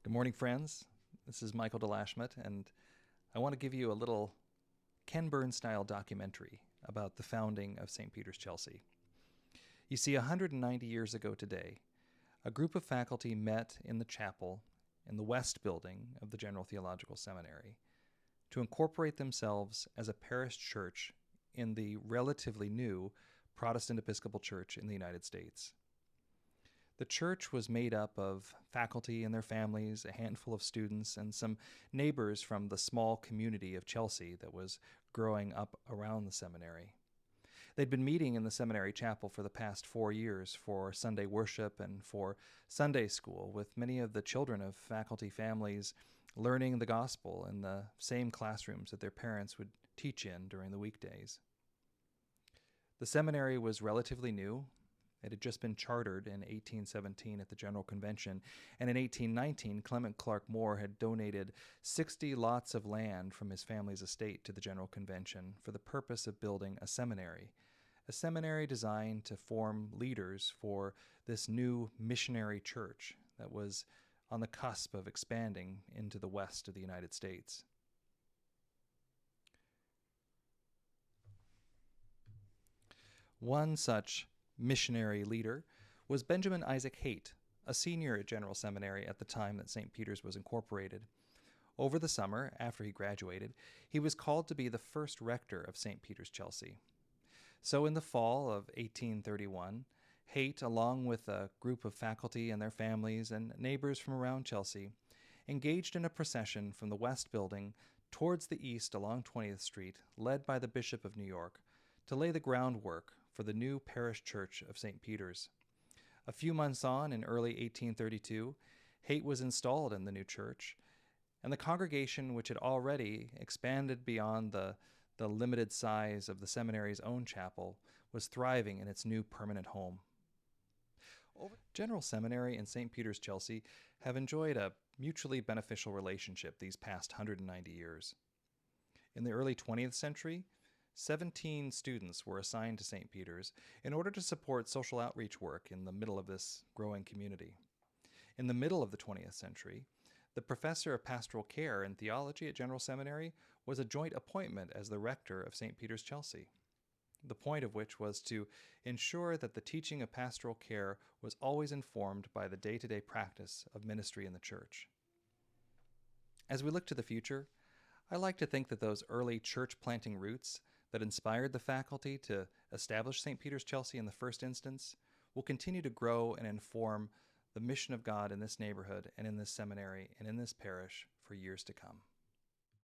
Good morning, friends. This is Michael DeLashmutt, and I want to give you a little Ken Burns-style documentary about the founding of St. Peter's, Chelsea. You see, 190 years ago today, a group of faculty met in the chapel in the West Building of the General Theological Seminary to incorporate themselves as a parish church in the relatively new Protestant Episcopal Church in the United States. The church was made up of faculty and their families, a handful of students, and some neighbors from the small community of Chelsea that was growing up around the seminary. They'd been meeting in the seminary chapel for the past 4 years for Sunday worship and for Sunday school, with many of the children of faculty families learning the gospel in the same classrooms that their parents would teach in during the weekdays. The seminary was relatively new. It had just been chartered in 1817 at the General Convention, and in 1819, Clement Clark Moore had donated 60 lots of land from his family's estate to the General Convention for the purpose of building a seminary designed to form leaders for this new missionary church that was on the cusp of expanding into the west of the United States. One such missionary leader was Benjamin Isaac Haight, a senior at General Seminary at the time that St. Peter's was incorporated. Over the summer, after he graduated, he was called to be the first rector of St. Peter's, Chelsea. So in the fall of 1831, Haight, along with a group of faculty and their families and neighbors from around Chelsea, engaged in a procession from the West Building towards the east along 20th Street, led by the Bishop of New York, to lay the groundwork for the new parish church of St. Peter's. A few months on, in early 1832, Haight was installed in the new church, and the congregation, which had already expanded beyond the limited size of the seminary's own chapel, was thriving in its new permanent home. General Seminary and St. Peter's, Chelsea have enjoyed a mutually beneficial relationship these past 190 years. In the early 20th century, 17 students were assigned to St. Peter's in order to support social outreach work in the middle of this growing community. In the middle of the 20th century, the Professor of Pastoral Care and Theology at General Seminary was a joint appointment as the rector of St. Peter's, Chelsea, the point of which was to ensure that the teaching of pastoral care was always informed by the day-to-day practice of ministry in the church. As we look to the future, I like to think that those early church planting roots that inspired the faculty to establish St. Peter's, Chelsea in the first instance will continue to grow and inform the mission of God in this neighborhood and in this seminary and in this parish for years to come.